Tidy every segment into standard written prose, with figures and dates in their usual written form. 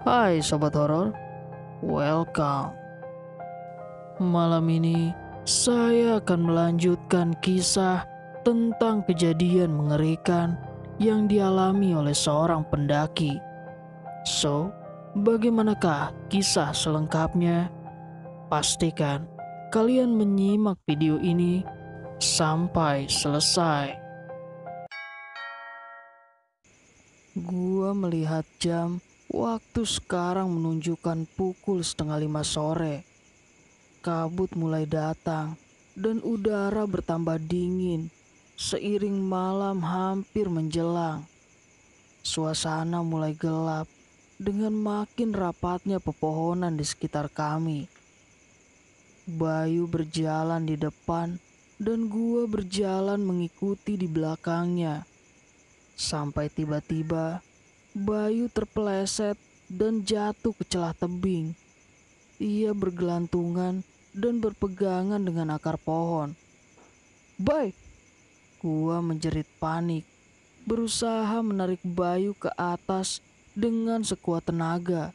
Hai sobat horor, welcome. Malam ini saya akan melanjutkan kisah tentang kejadian mengerikan yang dialami oleh seorang pendaki. So, bagaimanakah kisah selengkapnya? Pastikan kalian menyimak video ini sampai selesai. Gua melihat jam. Waktu sekarang menunjukkan pukul 4:30 sore. Kabut mulai datang dan udara bertambah dingin seiring malam hampir menjelang. Suasana mulai gelap dengan makin rapatnya pepohonan di sekitar kami. Bayu berjalan di depan dan gua berjalan mengikuti di belakangnya. Sampai tiba-tiba Bayu terpeleset dan jatuh ke celah tebing. Ia bergelantungan dan berpegangan dengan akar pohon. "Bay!" Gua menjerit panik, berusaha menarik Bayu ke atas dengan sekuat tenaga.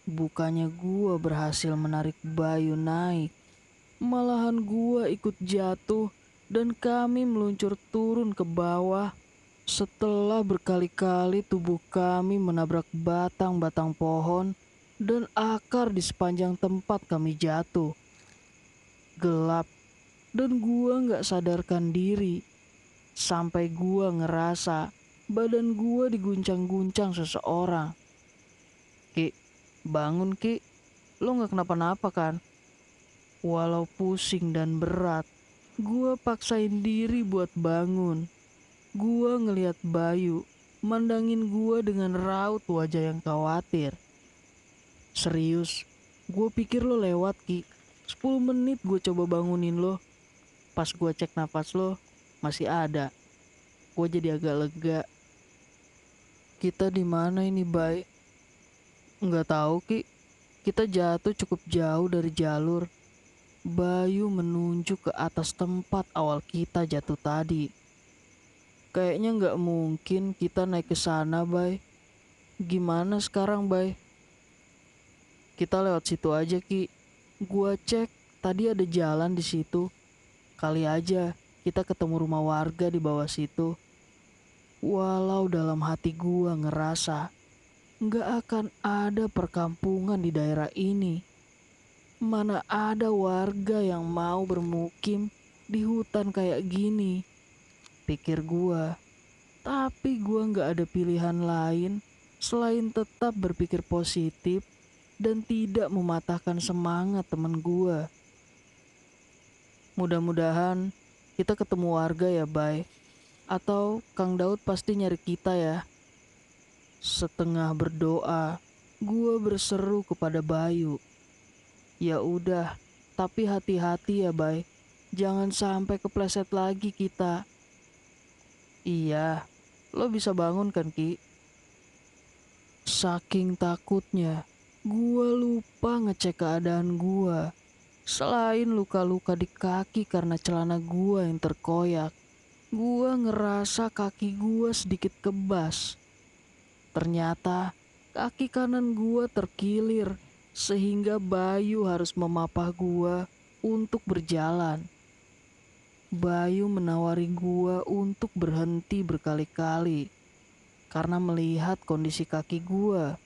Bukannya gua berhasil menarik Bayu naik, malahan gua ikut jatuh dan kami meluncur turun ke bawah. Setelah berkali-kali tubuh kami menabrak batang-batang pohon dan akar di sepanjang tempat kami jatuh. Gelap dan gua nggak sadarkan diri sampai gua ngerasa badan gua diguncang-guncang seseorang. "Ki, bangun Ki, lo nggak kenapa-napa kan?" Walau pusing dan berat, gua paksain diri buat bangun. Gua ngeliat Bayu mandangin gua dengan raut wajah yang khawatir. "Serius, gua pikir lo lewat Ki. 10 menit gue coba bangunin lo. Pas gua cek napas lo, masih ada." Gua jadi agak lega. "Kita di mana ini, Bay?" "Nggak tahu Ki. Kita jatuh cukup jauh dari jalur." Bayu menunjuk ke atas tempat awal kita jatuh tadi. "Kayaknya nggak mungkin kita naik ke sana, Bay. Gimana sekarang, Bay?" "Kita lewat situ aja, Ki. Gua cek tadi ada jalan di situ. Kali aja kita ketemu rumah warga di bawah situ." Walau dalam hati gua ngerasa nggak akan ada perkampungan di daerah ini. Mana ada warga yang mau bermukim di hutan kayak gini, pikir gua. Tapi gua nggak ada pilihan lain selain tetap berpikir positif dan tidak mematahkan semangat temen gua. "Mudah-mudahan kita ketemu warga ya, Bay. Atau Kang Daud pasti nyari kita ya." Setengah berdoa, gua berseru kepada Bayu. "Ya udah, tapi hati-hati ya, Bay. Jangan sampai kepleset lagi kita." "Iya, lo bisa bangun kan, Ki?" Saking takutnya, gua lupa ngecek keadaan gua. Selain luka-luka di kaki karena celana gua yang terkoyak, gua ngerasa kaki gua sedikit kebas. Ternyata kaki kanan gua terkilir sehingga Bayu harus memapah gua untuk berjalan. Bayu menawari gua untuk berhenti berkali-kali karena melihat kondisi kaki gua.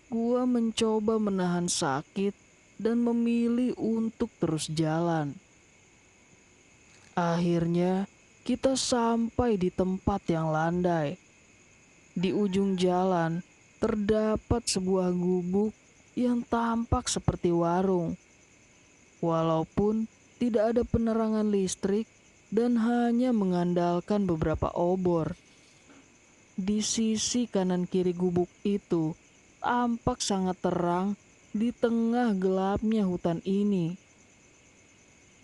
Gua mencoba menahan sakit dan memilih untuk terus jalan. Akhirnya kita sampai di tempat yang landai. Di ujung jalan terdapat sebuah gubuk yang tampak seperti warung. Walaupun tidak ada penerangan listrik dan hanya mengandalkan beberapa obor. Di sisi kanan kiri gubuk itu tampak sangat terang di tengah gelapnya hutan ini.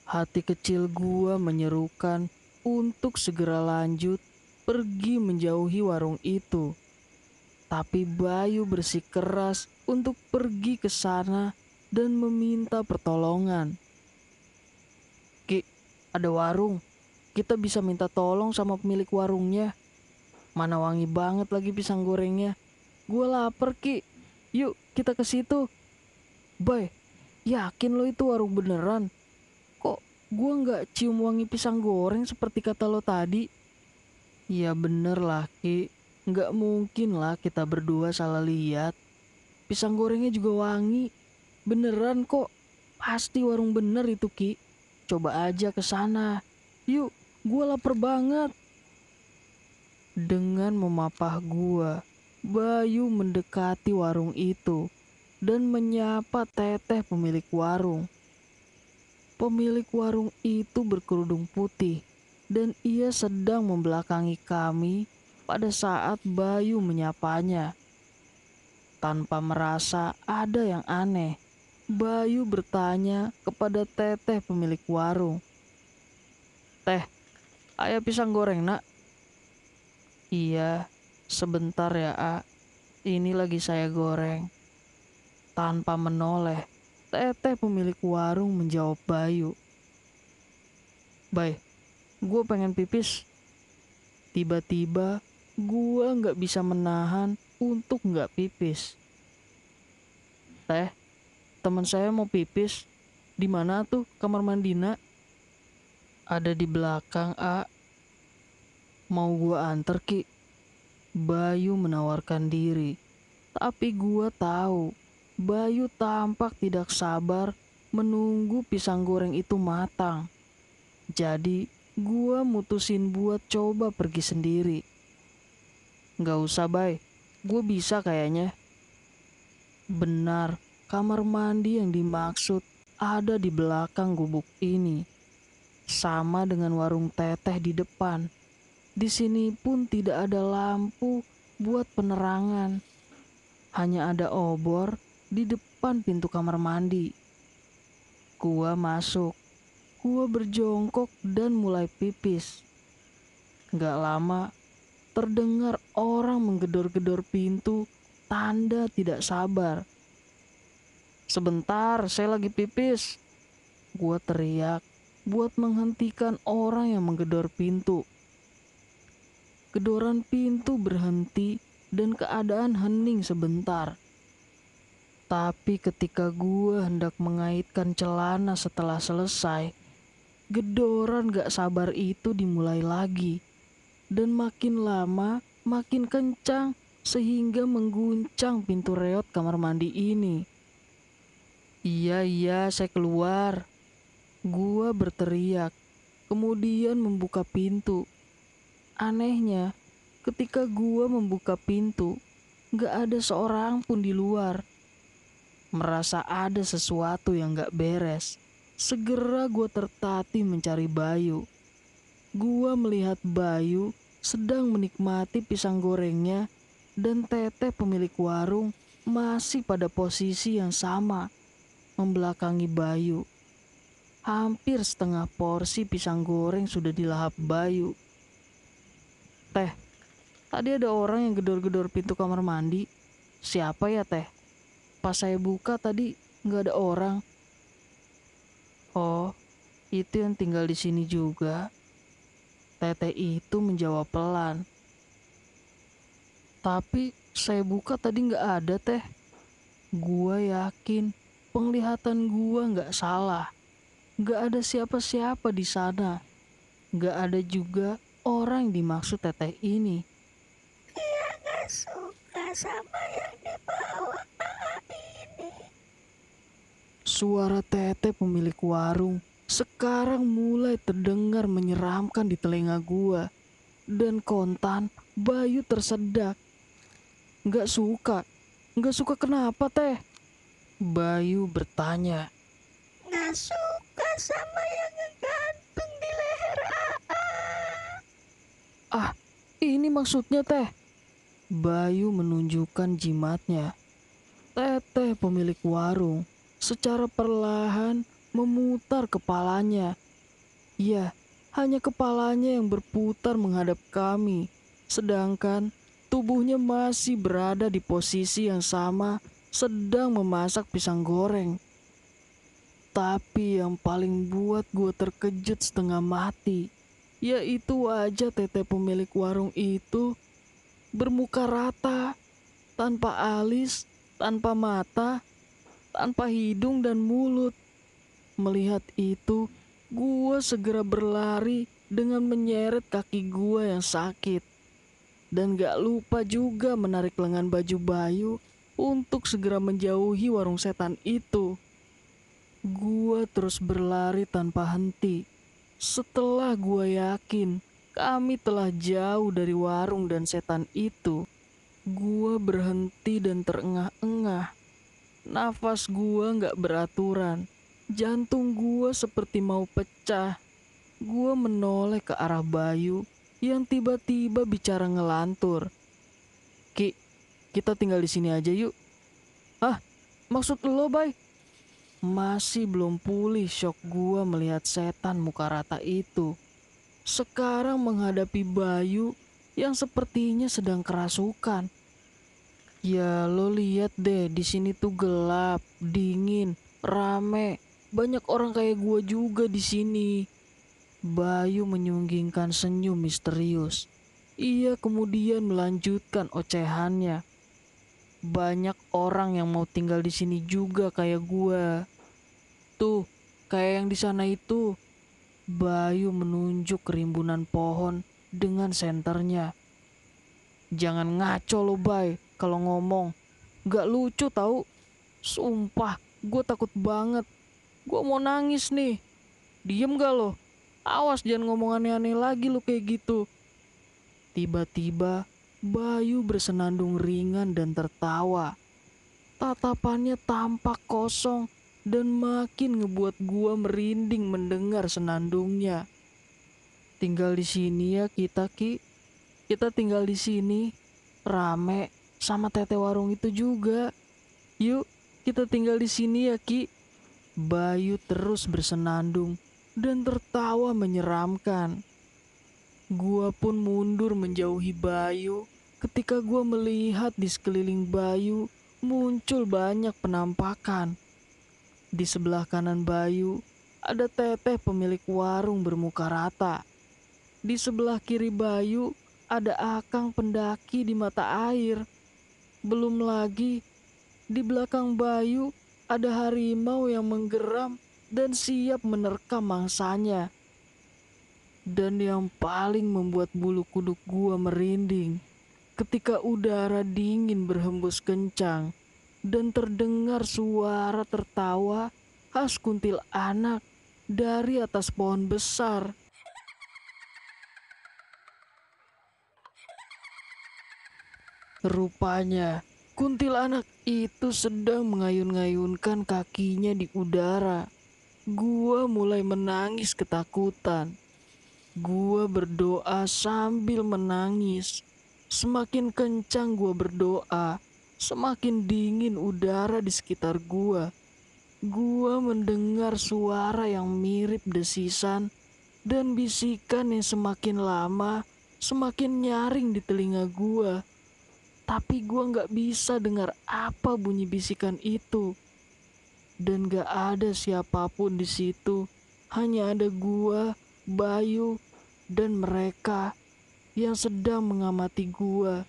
Hati kecil gua menyerukan untuk segera lanjut pergi menjauhi warung itu. Tapi Bayu bersikeras untuk pergi ke sana dan meminta pertolongan. "Ki, ada warung. Kita bisa minta tolong sama pemilik warungnya." Mana wangi banget lagi pisang gorengnya. Gue lapar, Ki. Yuk, kita ke situ. Bay, yakin lo itu warung beneran? Kok gue nggak cium wangi pisang goreng seperti kata lo tadi? Ya bener lah, Ki. Nggak mungkin lah kita berdua salah lihat. Pisang gorengnya juga wangi. Beneran kok. Pasti warung bener itu, Ki. Coba aja ke sana. Yuk, gue lapar banget. Dengan memapah gua, Bayu mendekati warung itu dan menyapa Teteh pemilik warung. Pemilik warung itu berkerudung putih dan ia sedang membelakangi kami pada saat Bayu menyapanya. Tanpa merasa ada yang aneh, Bayu bertanya kepada Teteh pemilik warung. "Teh, aya pisang goreng nak?" "Iya, sebentar ya, A. Ini lagi saya goreng." Tanpa menoleh, Teteh pemilik warung menjawab Bayu. "Bay, gue pengen pipis." Tiba-tiba, gue nggak bisa menahan untuk nggak pipis. "Teh, teman saya mau pipis. Di mana tuh kamar mandi nak?" "Ada di belakang, A." "Mau gue anter, Ki?" Bayu menawarkan diri. Tapi gua tahu, Bayu tampak tidak sabar menunggu pisang goreng itu matang. Jadi, gua mutusin buat coba pergi sendiri. "Nggak usah, Bay. Gue bisa kayaknya." Benar, kamar mandi yang dimaksud ada di belakang gubuk ini. Sama dengan warung Teteh di depan. Di sini pun tidak ada lampu buat penerangan. Hanya ada obor di depan pintu kamar mandi. Gua masuk. Gua berjongkok dan mulai pipis. Gak lama, terdengar orang menggedor-gedor pintu, tanda tidak sabar. "Sebentar, saya lagi pipis." Gua teriak buat menghentikan orang yang menggedor pintu. Gedoran pintu berhenti dan keadaan hening sebentar. Tapi ketika gua hendak mengaitkan celana setelah selesai, gedoran gak sabar itu dimulai lagi. Dan makin lama makin kencang sehingga mengguncang pintu reot kamar mandi ini. Iya, saya keluar." Gua berteriak, kemudian membuka pintu. Anehnya, ketika gua membuka pintu, gak ada seorang pun di luar. Merasa ada sesuatu yang gak beres, segera gue tertatih mencari Bayu. Gue melihat Bayu sedang menikmati pisang gorengnya dan Teteh pemilik warung masih pada posisi yang sama, membelakangi Bayu. Hampir setengah porsi pisang goreng sudah dilahap Bayu. "Teh, tadi ada orang yang gedor-gedor pintu kamar mandi. Siapa ya, Teh? Pas saya buka tadi nggak ada orang." "Oh, itu yang tinggal di sini juga." Teteh itu menjawab pelan. "Tapi saya buka tadi nggak ada, Teh." Gua yakin penglihatan gua nggak salah. Nggak ada siapa-siapa di sana. Nggak ada juga orang yang dimaksud Teteh ini. Dia gak suka sama yang dibawa ini. Suara Teteh pemilik warung sekarang mulai terdengar menyeramkan di telinga gua. Dan kontan Bayu tersedak. "Nggak suka? Nggak suka kenapa, Teh?" Bayu bertanya. Gak suka sama yang ngegantung di leher AA. "Ah, ini maksudnya, Teh." Bayu menunjukkan jimatnya. Teteh pemilik warung secara perlahan memutar kepalanya. Ya, hanya kepalanya yang berputar menghadap kami, sedangkan tubuhnya masih berada di posisi yang sama sedang memasak pisang goreng. Tapi yang paling buat gue terkejut setengah mati, yaitu wajah Teteh pemilik warung itu bermuka rata, tanpa alis, tanpa mata, tanpa hidung dan mulut. Melihat itu, gua segera berlari dengan menyeret kaki gua yang sakit. Dan gak lupa juga menarik lengan baju Bayu untuk segera menjauhi warung setan itu. Gua terus berlari tanpa henti. Setelah gua yakin kami telah jauh dari warung dan setan itu, gua berhenti dan terengah-engah. Nafas gua gak beraturan. Jantung gua seperti mau pecah. Gua menoleh ke arah Bayu yang tiba-tiba bicara ngelantur. "Ki, kita tinggal di sini aja yuk." "Hah? Maksud lo, Bay?" Masih belum pulih syok gua melihat setan muka rata itu. Sekarang menghadapi Bayu yang sepertinya sedang kerasukan. Ya lo lihat deh, di sini tuh gelap, dingin, rame. Banyak orang kayak gua juga di sini. Bayu menyunggingkan senyum misterius. Ia kemudian melanjutkan ocehannya. Banyak orang yang mau tinggal di sini juga kayak gua. Tuh, kayak yang di sana itu. Bayu menunjuk rimbunan pohon dengan senternya. "Jangan ngaco lo, Bay, kalau ngomong. Gak lucu tau. Sumpah, gue takut banget. Gue mau nangis nih. Diem gak lo? Awas jangan ngomong aneh-aneh lagi lo kayak gitu." Tiba-tiba, Bayu bersenandung ringan dan tertawa. Tatapannya tampak kosong dan makin ngebuat gua merinding mendengar senandungnya. "Tinggal di sini ya kita, Ki. Kita tinggal di sini. Rame sama tete warung itu juga. Yuk, kita tinggal di sini ya, Ki." Bayu terus bersenandung dan tertawa menyeramkan. Gua pun mundur menjauhi Bayu. Ketika gua melihat di sekeliling Bayu muncul banyak penampakan. Di sebelah kanan Bayu ada teteh pemilik warung bermuka rata. Di sebelah kiri Bayu ada akang pendaki di mata air. Belum lagi di belakang Bayu ada harimau yang menggeram dan siap menerkam mangsanya. Dan yang paling membuat bulu kuduk gua merinding ketika udara dingin berhembus kencang dan terdengar suara tertawa khas kuntilanak dari atas pohon besar. Rupanya kuntilanak itu sedang mengayun-ngayunkan kakinya di udara. Gua mulai menangis ketakutan. Gua berdoa sambil menangis. Semakin kencang gua berdoa, semakin dingin udara di sekitar gua. Gua mendengar suara yang mirip desisan dan bisikan yang semakin lama semakin nyaring di telinga gua. Tapi gua nggak bisa dengar apa bunyi bisikan itu. Dan gak ada siapapun di situ. Hanya ada gua, Bayu, dan mereka yang sedang mengamati gua.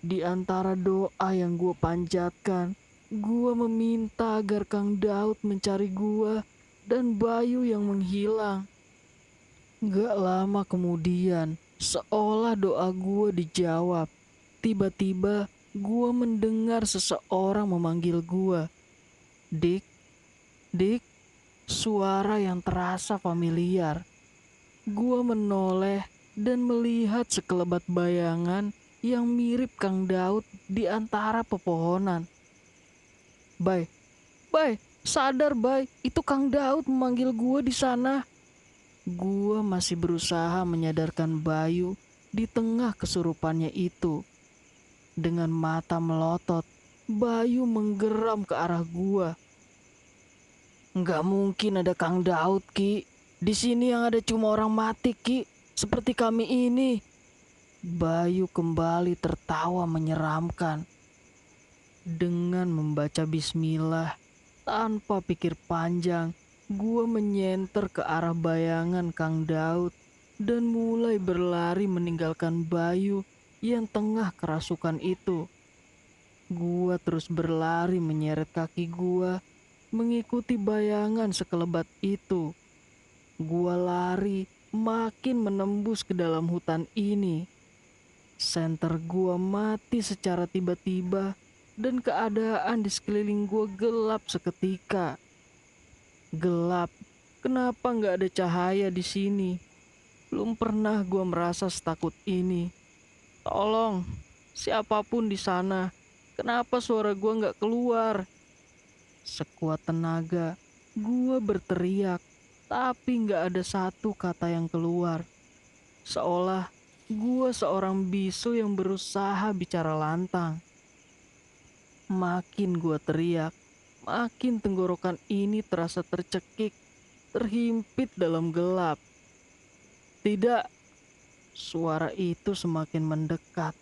Di antara doa yang gua panjatkan, gua meminta agar Kang Daud mencari gua dan Bayu yang menghilang. Gak lama kemudian, seolah doa gua dijawab. Tiba-tiba, gua mendengar seseorang memanggil gua. "Dik, Dik." Suara yang terasa familiar. Gua menoleh dan melihat sekelebat bayangan yang mirip Kang Daud di antara pepohonan. "Bay, Bay, sadar Bay, itu Kang Daud memanggil gua di sana." Gua masih berusaha menyadarkan Bayu di tengah kesurupannya itu. Dengan mata melotot, Bayu menggeram ke arah gua. "Nggak mungkin ada Kang Daud, Ki. Di sini yang ada cuma orang mati, Ki. Seperti kami ini." Bayu kembali tertawa menyeramkan. Dengan membaca bismillah, tanpa pikir panjang, gua menyenter ke arah bayangan Kang Daud dan mulai berlari meninggalkan Bayu yang tengah kerasukan itu. Gua terus berlari menyeret kaki gua, mengikuti bayangan sekelebat itu. Gua lari makin menembus ke dalam hutan ini. Senter gua mati secara tiba-tiba dan keadaan di sekeliling gua gelap seketika. Gelap, kenapa nggak ada cahaya di sini? Belum pernah gua merasa setakut ini. Tolong, siapapun di sana, kenapa suara gua nggak keluar? Sekuat tenaga, gua berteriak, tapi nggak ada satu kata yang keluar. Seolah gua seorang bisu yang berusaha bicara lantang. Makin gua teriak, makin tenggorokan ini terasa tercekik, terhimpit dalam gelap. Tidak, suara itu semakin mendekat.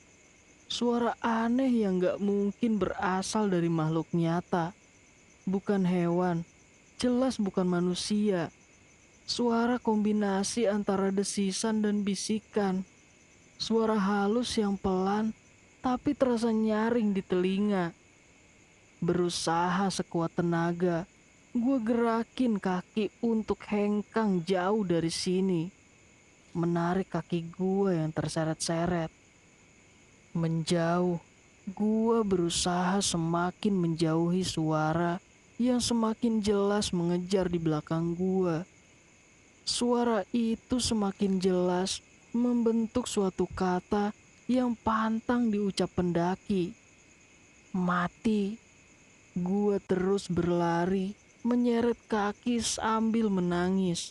Suara aneh yang gak mungkin berasal dari makhluk nyata. Bukan hewan, jelas bukan manusia. Suara kombinasi antara desisan dan bisikan. Suara halus yang pelan, tapi terasa nyaring di telinga. Berusaha sekuat tenaga, gue gerakin kaki untuk hengkang jauh dari sini. Menarik kaki gue yang terseret-seret. Menjauh, gue berusaha semakin menjauhi suara yang semakin jelas mengejar di belakang gue. Suara itu semakin jelas membentuk suatu kata yang pantang diucap pendaki. Mati. Gua terus berlari, menyeret kaki sambil menangis.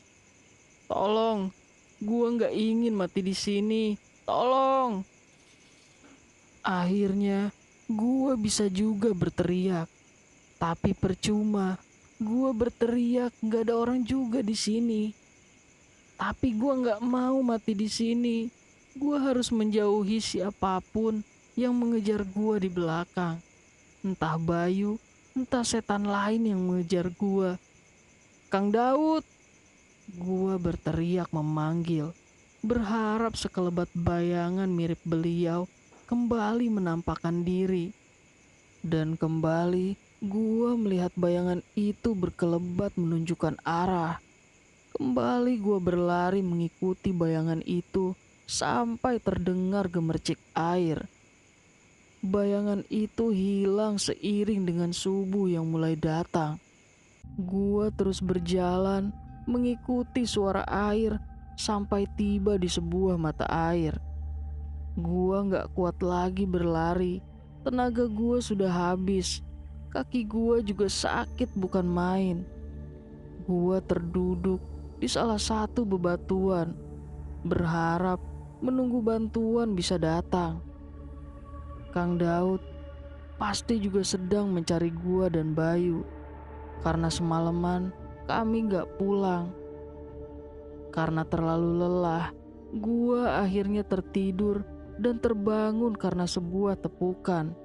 Tolong, gua nggak ingin mati di sini. Tolong. Akhirnya, gua bisa juga berteriak. Tapi percuma, gua berteriak nggak ada orang juga di sini. Tapi gua nggak mau mati di sini. Gua harus menjauhi siapapun yang mengejar gua di belakang. Entah Bayu, entah setan lain yang mengejar gua. Kang Daud! Gua berteriak memanggil, berharap sekelebat bayangan mirip beliau kembali menampakkan diri. Dan kembali, gua melihat bayangan itu berkelebat menunjukkan arah. Kembali gua berlari mengikuti bayangan itu sampai terdengar gemercik air. Bayangan itu hilang seiring dengan subuh yang mulai datang. Gua terus berjalan mengikuti suara air sampai tiba di sebuah mata air. Gua gak kuat lagi berlari. Tenaga gua sudah habis. Kaki gua juga sakit bukan main. Gua terduduk di salah satu bebatuan, berharap menunggu bantuan bisa datang. Kang Daud pasti juga sedang mencari gua dan Bayu. Karena semalaman kami gak pulang. Karena terlalu lelah, gua akhirnya tertidur dan terbangun karena sebuah tepukan.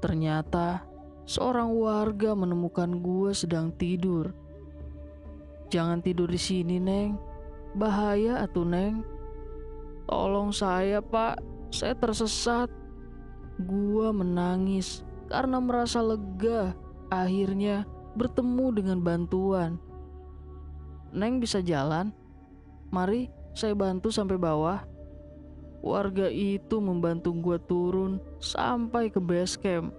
Ternyata seorang warga menemukan gua sedang tidur. Jangan tidur di sini, Neng. Bahaya atuh, Neng. Tolong saya, Pak. Saya tersesat. Gua menangis karena merasa lega akhirnya bertemu dengan bantuan. Neng bisa jalan? Mari saya bantu sampai bawah. Warga itu membantu gua turun sampai ke base camp.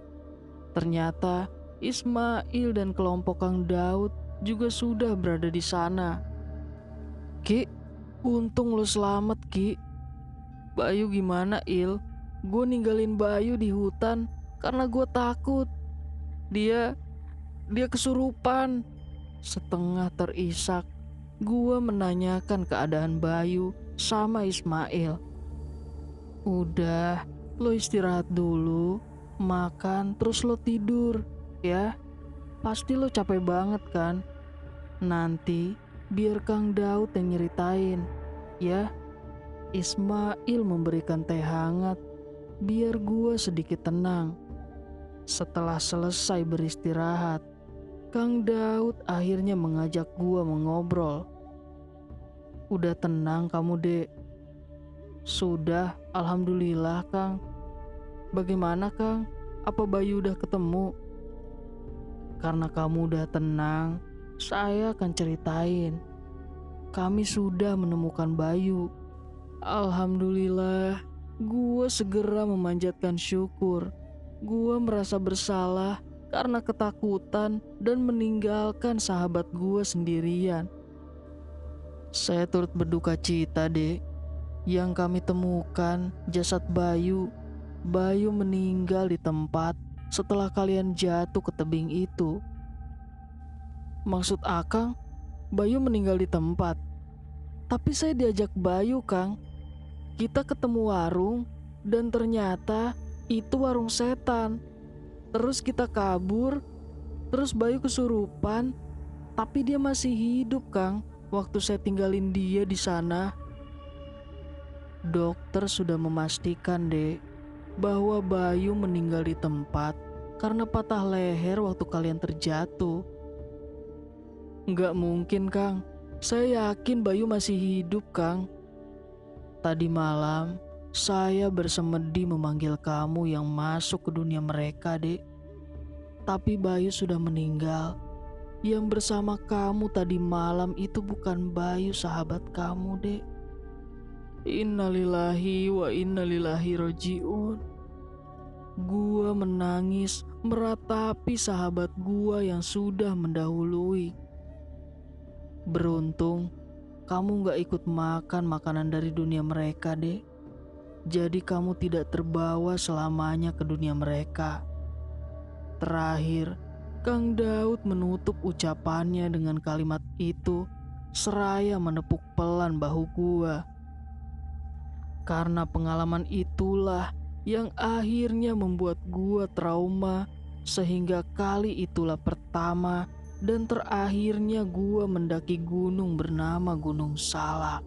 Ternyata Ismail dan kelompok Kang Daud juga sudah berada di sana. Ki, untung lo selamat, Ki. Bayu gimana, Il? Gue ninggalin Bayu di hutan karena gue takut. Dia kesurupan. Setengah terisak, gue menanyakan keadaan Bayu sama Ismail. Udah, lo istirahat dulu, makan terus lo tidur, ya. Pasti lo capek banget kan? Nanti biar Kang Daud yang nyeritain, ya. Ismail memberikan teh hangat biar gua sedikit tenang. Setelah selesai beristirahat, Kang Daud akhirnya mengajak gua mengobrol. Udah tenang kamu, Dek? Sudah, alhamdulillah Kang. Bagaimana Kang? Apa Bayu udah ketemu? Karena kamu udah tenang, saya akan ceritain. Kami sudah menemukan Bayu. Alhamdulillah, gue segera memanjatkan syukur. Gue merasa bersalah karena ketakutan dan meninggalkan sahabat gue sendirian. Saya turut berduka cita, Dek. Yang kami temukan jasad Bayu. Bayu meninggal di tempat setelah kalian jatuh ke tebing itu. Maksud Akang, Bayu meninggal di tempat. Tapi saya diajak Bayu, Kang. Kita ketemu warung dan ternyata itu warung setan. Terus kita kabur, terus Bayu kesurupan, tapi dia masih hidup, Kang. Waktu saya tinggalin dia di sana. Dokter sudah memastikan, Dek, bahwa Bayu meninggal di tempat karena patah leher waktu kalian terjatuh. Nggak mungkin, Kang. Saya yakin Bayu masih hidup, Kang. Tadi malam, saya bersemedi memanggil kamu yang masuk ke dunia mereka, Dek. Tapi Bayu sudah meninggal. Yang bersama kamu tadi malam itu bukan Bayu sahabat kamu, Dek. Innalillahi wa innalillahi roji'un. Gua menangis meratapi sahabat gua yang sudah mendahului. Beruntung kamu gak ikut makan makanan dari dunia mereka, Dek. Jadi kamu tidak terbawa selamanya ke dunia mereka. Terakhir, Kang Daud menutup ucapannya dengan kalimat itu seraya menepuk pelan bahu gua. Karena pengalaman itulah yang akhirnya membuat gua trauma, sehingga kali itulah pertama dan terakhirnya gua mendaki gunung bernama Gunung Salak.